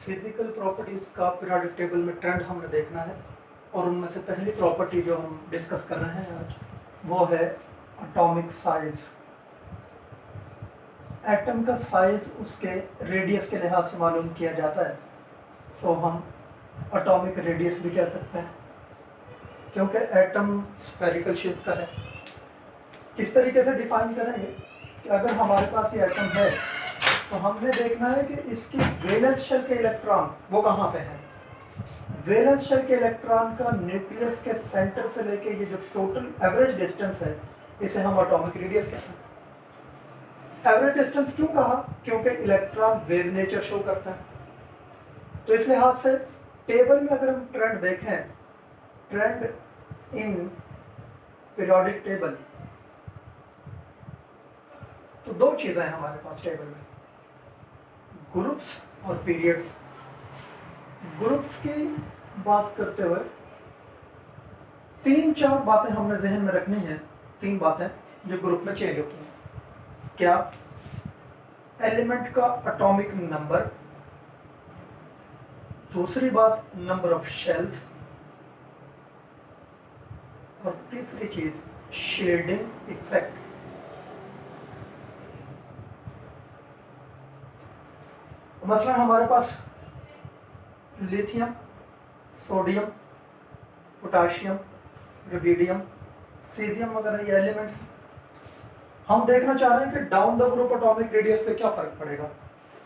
Physical properties का periodic table में trend हमने देखना है और उनमें से पहली प्रॉपर्टी जो हम डिस्कस कर रहे हैं आज वो है एटॉमिक साइज। एटम का साइज उसके रेडियस के लिहाज से मालूम किया जाता है, सो हम एटॉमिक रेडियस भी कह सकते हैं क्योंकि एटम स्फेरिकल शेप का है। किस तरीके से डिफाइन करेंगे कि अगर हमारे पास ये एटम है तो हमने देखना है कि इसकी वैलेंस शेल के इलेक्ट्रॉन वो कहाँ पे हैं। वैलेंस शेल के इलेक्ट्रॉन का न्यूक्लियस के सेंटर से लेके ये जो टोटल एवरेज डिस्टेंस है इसे हम एटॉमिक रेडियस कहते हैं। एवरेज डिस्टेंस क्यों कहा? क्योंकि इलेक्ट्रॉन वेव नेचर शो करता है। तो इस लिहाज से टेबल में अगर हम ट्रेंड देखें, ट्रेंड इन पीरियोडिक टेबल, तो दो चीजें हैं हमारे पास टेबल में, ग्रुप्स और पीरियड्स। ग्रुप्स की बात करते हुए तीन चार बातें हमने जहन में रखनी है। तीन बातें जो ग्रुप में चेंज होती हैं। क्या? एलिमेंट का एटॉमिक नंबर, दूसरी बात नंबर ऑफ शेल्स, और तीसरी चीज शील्डिंग इफेक्ट। मसलन हमारे पास lithium, sodium, potassium, rubidium, caesium वगैरह ये एलिमेंट्स। हम देखना चाह रहे हैं कि down the group atomic radius पे क्या फर्क पड़ेगा।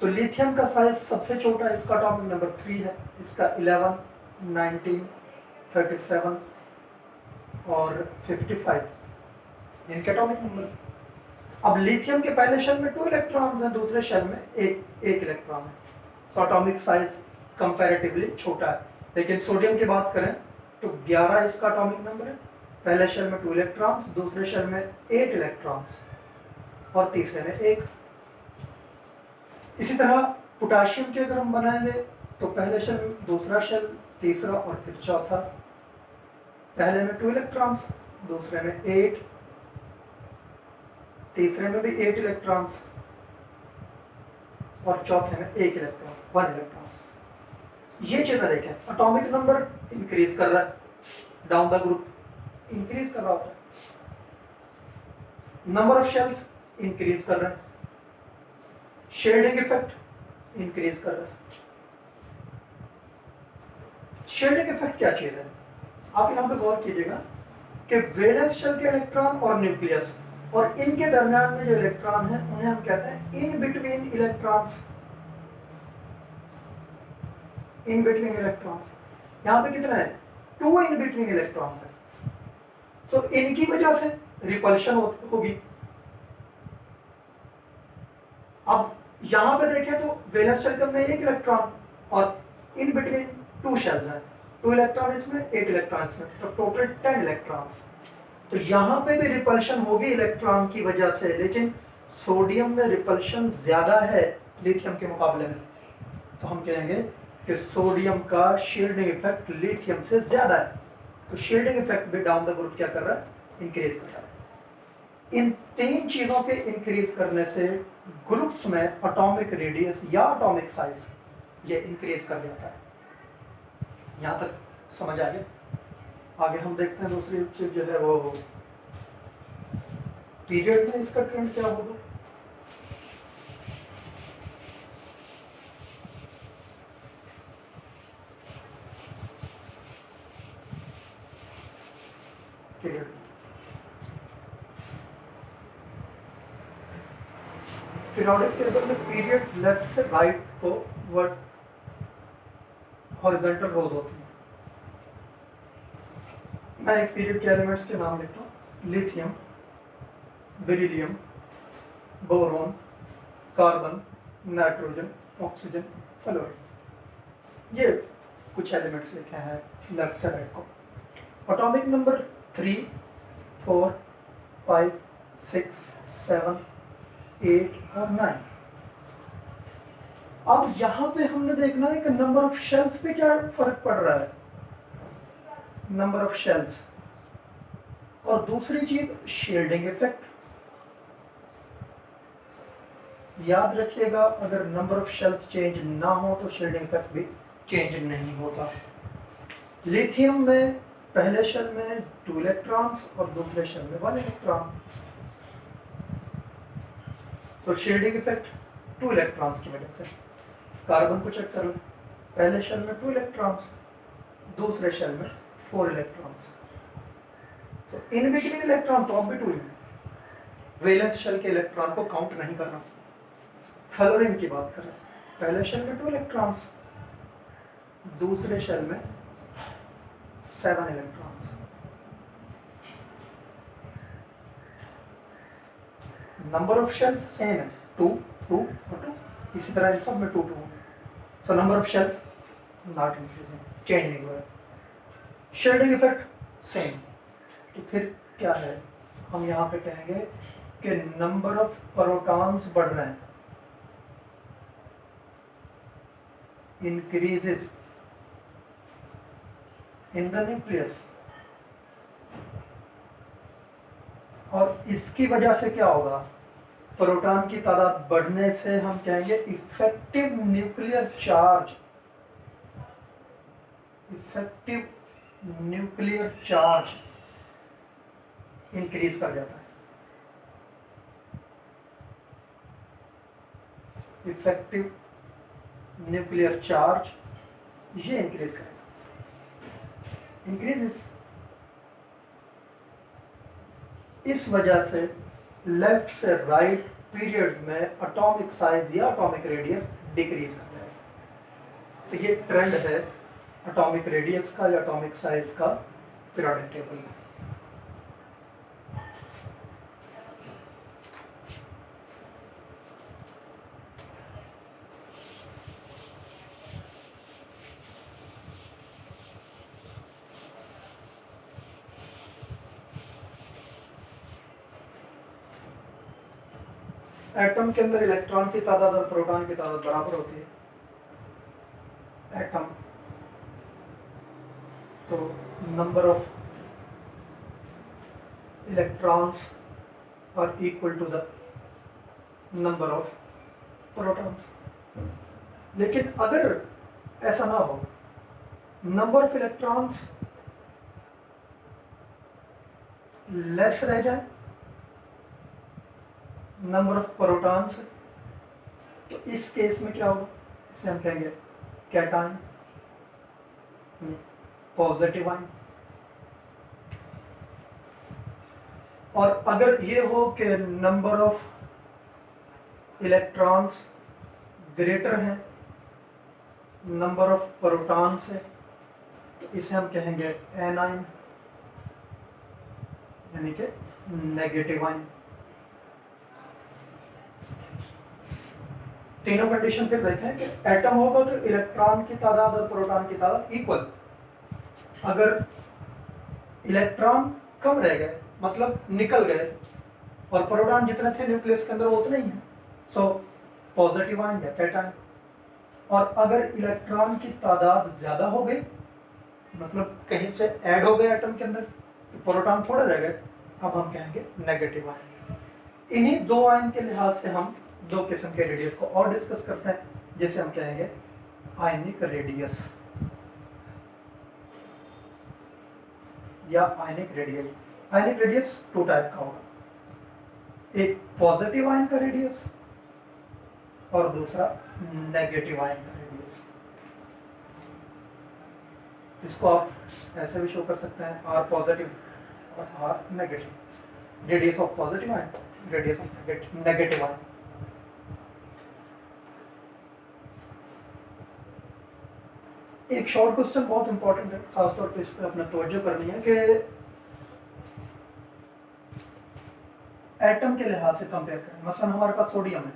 तो लिथियम का साइज सबसे छोटा है, इसका एटॉमिक नंबर 3 है, इसका 11, 19, 37 और 55 इनके एटॉमिक नंबर। अब लिथियम के पहले शेल में 2 इलेक्ट्रॉन्स हैं, दूसरे शेल में एक इलेक्ट्रॉन है, तो एटॉमिक साइज कंपैरेटिवली छोटा है। लेकिन सोडियम की बात करें तो 11 इसका एटॉमिक नंबर है, पहले शेल में 2 इलेक्ट्रॉन्स, दूसरे शेल में 8 इलेक्ट्रॉन्स और तीसरे में 1। इसी तरह पोटाशियम के अगर हम बनाएंगे तो पहले शेल में, दूसरा शेल, तीसरा और फिर चौथा। पहले में 2 इलेक्ट्रॉन्स, दूसरे में 8, तीसरे में भी 8 इलेक्ट्रॉन्स और चौथे में 1 इलेक्ट्रॉन, 1 इलेक्ट्रॉन। ये चीजें देखें, एटॉमिक नंबर इंक्रीज कर रहा है, डाउन द ग्रुप इंक्रीज कर रहा होता है, नंबर ऑफ शेल्स इंक्रीज कर रहा है, शेडिंग इफेक्ट इंक्रीज कर रहा है। शेडिंग इफेक्ट क्या चीज है? आप यहां पे गौर कीजिएगा कि वैलेंस शेल के इलेक्ट्रॉन और न्यूक्लियस और इनके दरमियान में जो इलेक्ट्रॉन है उन्हें हम कहते हैं in between electrons. In between electrons यहां पे कितना है? 2 इन बिटवीन इलेक्ट्रॉन्स है, तो इनकी वजह से रिपल्शन होगी। अब यहां पे देखें तो वैलेंस शेल में 1 इलेक्ट्रॉन और इन बिटवीन 2 शेल्स हैं, 2 इलेक्ट्रॉन इसमें, 8 इलेक्ट्रॉन इसमें, तो टोटल 10 इलेक्ट्रॉन्स। तो यहां पे भी रिपल्शन होगी इलेक्ट्रॉन की वजह से, लेकिन सोडियम में रिपल्शन ज्यादा है लिथियम के मुकाबले में, तो हम कहेंगे कि सोडियम का शील्डिंग इफेक्ट लिथियम से ज्यादा है। तो शील्डिंग इफेक्ट भी डाउन द ग्रुप क्या कर रहा है? इंक्रीज कर रहा है। इन तीन चीजों के इंक्रीज करने से ग्रुप्स में एटॉमिक रेडियस या एटॉमिक साइज ये इंक्रीज कर जाता है। यहां तक समझ आ गया? आगे हम देखते हैं दूसरी चीज जो है वो पीरियड में इसका ट्रेंड क्या होगा। पीरियोडिक टेबल में पीरियड्स लेफ्ट से राइट को वर्ड हॉरिजॉन्टल रोज होती है। मैं एक पीरियड के एलिमेंट्स के नाम लिखता हूँ, lithium, beryllium, boron, carbon, nitrogen, oxygen, fluorine. ये कुछ एलिमेंट्स लिखे हैं लेफ्ट से राइट को। एटॉमिक नंबर 3, 4, 5, 6, 7, 8 और 9। अब यहां पे हमने देखना है कि नंबर ऑफ शेल्स पे क्या फर्क पड़ रहा है, नंबर ऑफ शेल्स, और दूसरी चीज शील्डिंग इफेक्ट। याद रखिएगा, अगर नंबर ऑफ शेल्स चेंज ना हो तो शेडिंग इफेक्ट भी चेंज नहीं होता। लिथियम में पहले शेल में 2 इलेक्ट्रॉन्स और दूसरे शेल में 1 इलेक्ट्रॉन, तो शेडिंग इफेक्ट 2 इलेक्ट्रॉन्स की वजह से। कार्बन को चेक कर लो, पहले शेल में 2 इलेक्ट्रॉन्स, दूसरे शेल में 4 इलेक्ट्रॉन्स, तो इन बिटवीन इलेक्ट्रॉन तो अब भी 2 है। वैलेंस शेल के इलेक्ट्रॉन को काउंट नहीं करना। फ्लोरीन की बात करें, पहले शेल में 2 इलेक्ट्रॉन्स, दूसरे शेल में 7 electrons. Number of shells same है, 2 2 और 2, इसी तरह इन सब में 2 2 होंगे। So number of shells not increasing, change नहीं हुआ है। शेडिंग इफेक्ट सेम, तो फिर क्या है, हम यहाँ पे कहेंगे कि नंबर ऑफ प्रोटॉन्स बढ़ रहे हैं, इंक्रीजेस इन द न्यूक्लियस, और इसकी वजह से क्या होगा, प्रोटॉन की तादाद बढ़ने से हम कहेंगे effective nuclear charge, effective nuclear charge increase कर जाता है। इफेक्टिव न्यूक्लियर चार्ज ये इंक्रीज करेगा, इंक्रीजेस। इस वजह से लेफ्ट से राइट पीरियड्स में एटॉमिक साइज या एटॉमिक रेडियस डिक्रीज कर जाएगा। तो ये ट्रेंड है एटॉमिक रेडियस का या एटॉमिक साइज का पीरियोडिक टेबल में। एटम के अंदर इलेक्ट्रॉन की तादाद और प्रोटॉन की तादाद बराबर होती है। एटम तो number of electrons are equal to the number of protons. लेकिन अगर ऐसा ना हो, नंबर ऑफ इलेक्ट्रॉन्स लेस रह जाए नंबर ऑफ प्रोटॉन्स, तो इस केस में क्या होगा, इसे हम कहेंगे कैटायन, पॉजिटिव आयन। और अगर ये हो कि नंबर ऑफ इलेक्ट्रॉन्स ग्रेटर है नंबर ऑफ प्रोटॉन्स है, तो इसे हम कहेंगे एनायन, यानी कि नेगेटिव आयन। तीनों कंडीशन फिर देखें कि एटम होगा तो इलेक्ट्रॉन की तादाद और प्रोटॉन की तादाद इक्वल। अगर इलेक्ट्रॉन कम रह गए, मतलब निकल गए, और प्रोटॉन जितने थे न्यूक्लियस के अंदर वो उतने ही है, सो पॉजिटिव आयन या कैटायन। और अगर इलेक्ट्रॉन की तादाद ज्यादा हो गई, मतलब कहीं से ऐड हो गए एटम के अंदर, तो प्रोटॉन थोड़े रह गए, अब हम कहेंगे नेगेटिव आयन। इन्हीं दो आयन के लिहाज से हम दो किस्म के रेडियस को और डिस्कस करते हैं, जिसे हम कहेंगे आयनिक रेडियस या आयनिक रेडियल। आयनिक रेडियस 2 टाइप का होगा, एक पॉजिटिव आयन का रेडियस और दूसरा नेगेटिव आयन का रेडियस। इसको आप ऐसे भी शो कर सकते हैं, आर पॉजिटिव और r negative. Radius of positive ion, radius of negative ion. एक शॉर्ट क्वेश्चन बहुत इंपॉर्टेंट है, खासतौर पे इस पर अपना तवज्जो करनी है कि एटम के लिहाज से कंपेयर करें। मसलन हमारे पास सोडियम है,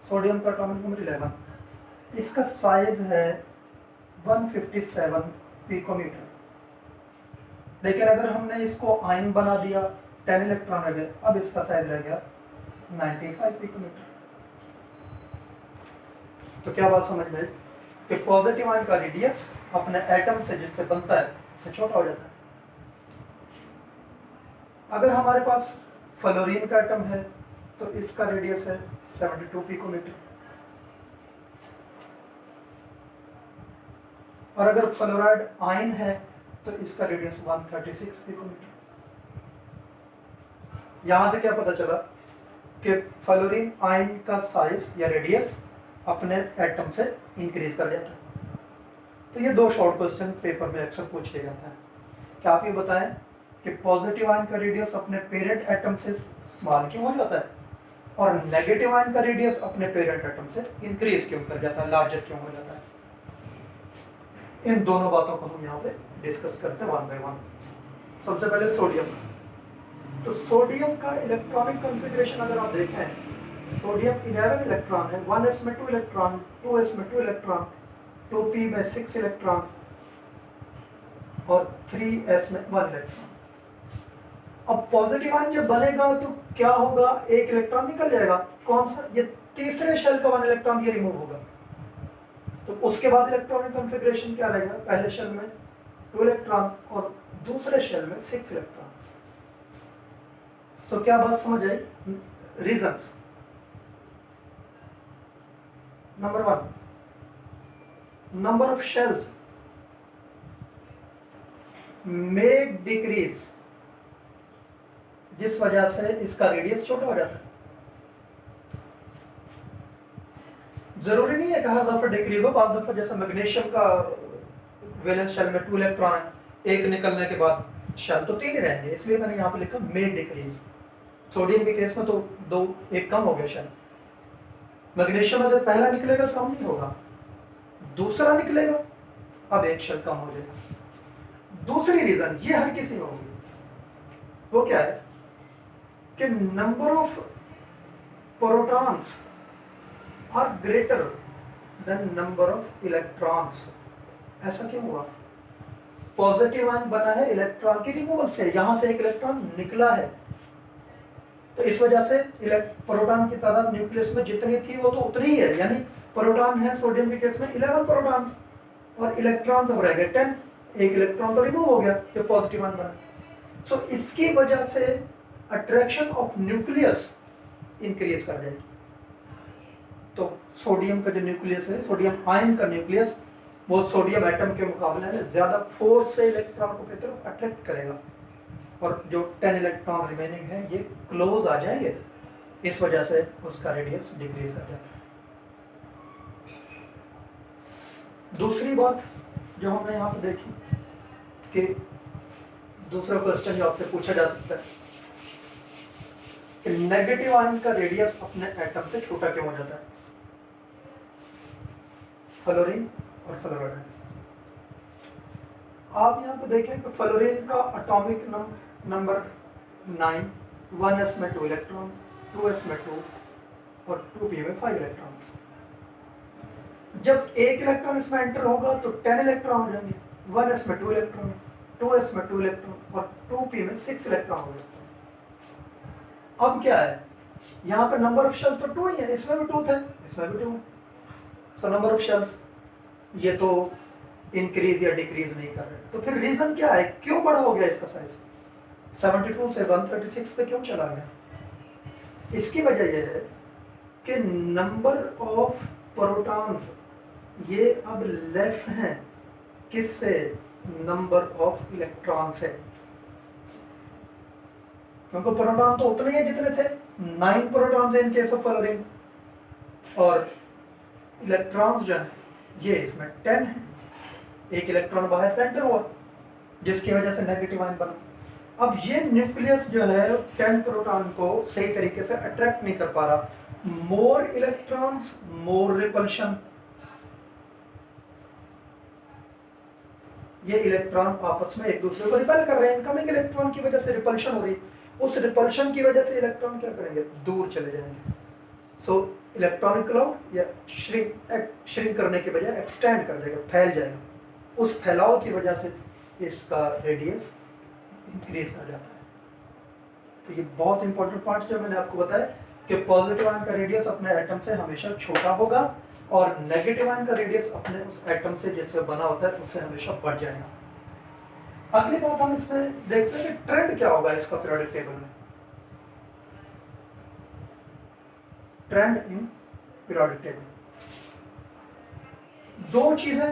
सोडियम का एटॉमिक नंबर 11, इसका साइज है 157 पिकोमीटर। लेकिन अगर हमने इसको आयन बना दिया, 10 इलेक्ट्रॉन रह गए, अब इसका साइज रह गया 95 पिकोमीटर। तो क्या बात समझ में, कि पॉजिटिव आयन का रेडियस अपने एटम से जिससे बनता है उससे छोटा हो जाता है। अगर हमारे पास फ्लोरीन का एटम है तो इसका रेडियस है 72 पिकोमीटर। और अगर फ्लोराइड आयन है तो इसका रेडियस 136 पिकोमीटर। यहां से क्या पता चला कि फ्लोरीन आयन का साइज या रेडियस अपने एटम से इंक्रीज कर जाता है। तो ये दो शॉर्ट क्वेश्चन पेपर में अक्सर पूछ लिया जाता है। क्या आप ये बताएं कि पॉजिटिव आयन का रेडियस अपने पेरेंट एटम से स्मॉल क्यों हो जाता है और नेगेटिव आयन का रेडियस अपने पेरेंट एटम से इंक्रीज क्यों कर जाता है, लार्जर क्यों हो जाता है। इन दोनों बातों को हम यहाँ पे डिस्कस करते हैं वन बाय वन। सबसे पहले सोडियम। तो सोडियम का इलेक्ट्रॉनिक कॉन्फ़िगरेशन अगर आप देखें, सोडियम 11 इलेक्ट्रॉन है, 1s में 2 इलेक्ट्रॉन, 2s में 2 इलेक्ट्रॉन, 2p में 6 इलेक्ट्रॉन और 3s में 1 इलेक्ट्रॉन। अब पॉजिटिव आयन जब बनेगा तो क्या होगा, एक इलेक्ट्रॉन निकल जाएगा। कौन सा? ये तीसरे शेल का 1 इलेक्ट्रॉन ये रिमूव होगा। तो उसके बाद इलेक्ट्रॉनिक कॉन्फ़िगरेशन क्या रहेगा, पहले शेल में 2 इलेक्ट्रॉन और दूसरे शेल में 6 इलेक्ट्रॉन। तो क्या बात समझ आई? Reasons. Number 1, number of shells may decrease, जिस वजह से इसका रेडियस छोटा हो जाता है। जरूरी नहीं है कि हर दफा डिक्रीज हो, बाद दफा जैसे मैग्नीशियम का वैलेंस शेल में 2 इलेक्ट्रॉन है, एक निकलने के बाद शेल तो 3 ही रहेंगे, इसलिए मैंने यहाँ पे लिखा मे डिक्रीज। सोडियम के केस में तो 2 एक कम हो गया शेल। मैग्नीशियम में से पहला निकलेगा तो कम नहीं होगा, दूसरा निकलेगा अब एक शेल कम हो जाएगा। दूसरी रीजन ये हर किसी में होगी, वो क्या है कि number of protons are greater than number of electrons. ऐसा क्यों हुआ? पॉजिटिव आयन बना है इलेक्ट्रॉन की रिमूवल से, यहां से एक इलेक्ट्रॉन निकला है, तो इस वजह से प्रोटॉन की तादाद न्यूक्लियस में जितनी थी वो तो उतनी ही है, यानी प्रोटॉन है सोडियम के केस में 11 प्रोटॉन्स और इलेक्ट्रॉन अब रह गए 10। एक इलेक्ट्रॉन तो रिमूव हो गया, जो पॉजिटिव आयन बना। सो इसकी वजह से अट्रैक्शन ऑफ न्यूक्लियस इंक्रीज कर जाएगी। तो सोडियम का जो न्यूक्लियस है, सोडियम आयन का न्यूक्लियस, वो सोडियम एटम के मुकाबले में ज्यादा फोर्स से इलेक्ट्रॉन को अपनी तरफ अट्रैक्ट करेगा और जो 10 इलेक्ट्रॉन रिमेनिंग है ये क्लोज आ जाएंगे, इस वजह से उसका रेडियस डिक्रीज कर जाता है। दूसरी बात जो हमने यहाँ पे देखी कि दूसरा क्वेश्चन जो आपसे पूछा जा सकता है कि नेगेटिव आयन का रेडियस अपने एटम से छोटा क्यों हो जाता है, फ्लोरीन और फ्लोराइड। आप यहाँ पे देखें कि फ्लोरीन का एटॉमिक नंबर 9, 1s में 2 इलेक्ट्रॉन, 2s में 2 और 2p में 5 इलेक्ट्रॉन। जब एक इलेक्ट्रॉन इसमें एंटर होगा तो 10 इलेक्ट्रॉन हो जाएंगे, 1s में 2 इलेक्ट्रॉन, 2s में 2 इलेक्ट्रॉन और 2p में 6 इलेक्ट्रॉन हो गए। अब क्या है, यहाँ पे नंबर ऑफ शेल्स तो 2 ही है, इसमें भी 2 थे, इसमें भी 2 है। सो नंबर ऑफ शेल्स ये तो इंक्रीज या डिक्रीज नहीं कर रहे। तो फिर रीजन क्या है, क्यों बड़ा हो गया इसका साइज, 72 से 136 पे क्यों चला गया? इसकी वजह यह है कि नंबर ऑफ प्रोटॉन्स ये अब लेस हैं किससे, नंबर ऑफ इलेक्ट्रॉन से, क्योंकि प्रोटॉन तो उतने ही जितने थे, 9 protons in case of fluorine, और इलेक्ट्रॉन्स जो है ये इसमें 10 है। एक इलेक्ट्रॉन बाहर से एंटर हुआ जिसकी वजह से नेगेटिव आयन बना। अब ये न्यूक्लियस जो है 10 प्रोटॉन को सही तरीके से अट्रैक्ट नहीं कर पा रहा, मोर इलेक्ट्रॉन्स मोर रिपल्शन। ये इलेक्ट्रॉन आपस में एक दूसरे को रिपेल कर रहे हैं, इनकमिंग इलेक्ट्रॉन की वजह से रिपल्शन हो रही, उस रिपल्शन की वजह से इलेक्ट्रॉन क्या करेंगे, दूर चले जाएंगे। सो इलेक्ट्रॉनिक क्लाउड या श्रिंक करने के बजाय एक्सटेंड कर देगा, फैल जाएगा। उस फैलाव की वजह से इसका रेडियस इंक्रीज कर जाता है। तो ये बहुत इंपॉर्टेंट पॉइंट्स जो मैंने आपको बताया कि पॉजिटिव आयन का रेडियस अपने एटम से हमेशा छोटा होगा और नेगेटिव आयन का रेडियस अपने उस एटम से जिससे बना होता है उससे हमेशा बढ़ जाएगा। अगली बात हम इसमें देखते हैं कि ट्रेंड क्या होगा इसका पीरियोडिक टेबल में। Trend in periodic table. दो चीजें,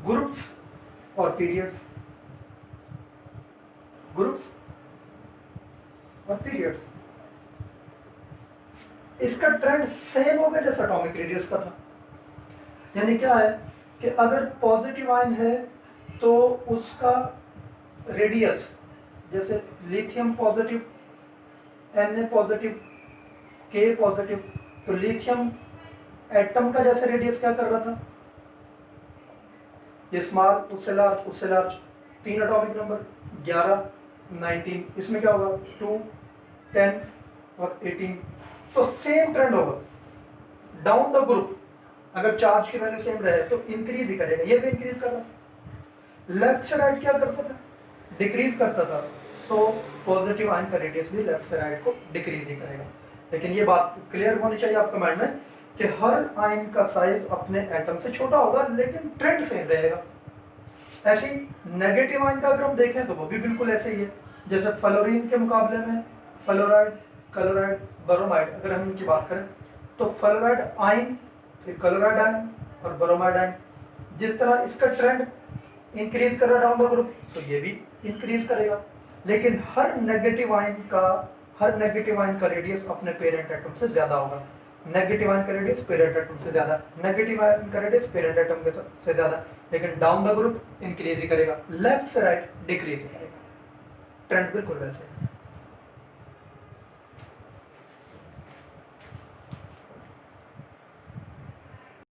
ग्रुप्स और पीरियड्स, ग्रुप्स और पीरियड्स। इसका ट्रेंड सेम होगा जैसे एटॉमिक रेडियस का था। यानी क्या है कि अगर पॉजिटिव आयन है तो उसका रेडियस, जैसे lithium positive, Na positive, K positive, तो लिथियम एटम का जैसे रेडियस क्या कर रहा था, ये स्मॉल उससे लार्ज उससे लार्ज, 3 एटॉमिक नंबर 11 19, इसमें क्या होगा 2 10 और 18। तो सेम ट्रेंड होगा डाउन द ग्रुप। अगर चार्ज की वैल्यू सेम रहे तो इंक्रीज ही करेगा, ये भी इंक्रीज कर रहा था। लेफ्ट से राइट क्या करता था, डिक्रीज करता था। सो पॉजिटिव आयन का रेडियस भी लेफ्ट से राइट को डिक्रीज ही करेगा। लेकिन ये बात क्लियर होनी चाहिए आपके माइंड में कि हर आयन का साइज अपने एटम से छोटा होगा लेकिन ट्रेंड सेम रहेगा। ऐसे ही नेगेटिव आयन का अगर हम देखें तो वो भी बिल्कुल ऐसे ही है। जैसे फ्लोरीन के मुकाबले में फ्लोराइड, क्लोराइड, ब्रोमाइड, अगर हम इनकी बात करें तो फ्लोराइड आयन, फिर क्लोराइड आयन और ब्रोमाइड आयन, जिस तरह इसका ट्रेंड इंक्रीज कर रहा है डाउन द ग्रुप, तो ये भी इंक्रीज करेगा। लेकिन हर नेगेटिव आयन का रेडियस अपने पेरेंट एटम से ज्यादा होगा। नेगेटिव आयन का रेडियस पेरेंट एटम से ज्यादा, नेगेटिव आयन का रेडियस पेरेंट एटम से ज्यादा, लेकिन डाउन द ग्रुप इंक्रीज ही करेगा, लेफ्ट से राइट डिक्रीज ही करेगा। ट्रेंड बिल्कुल वैसे।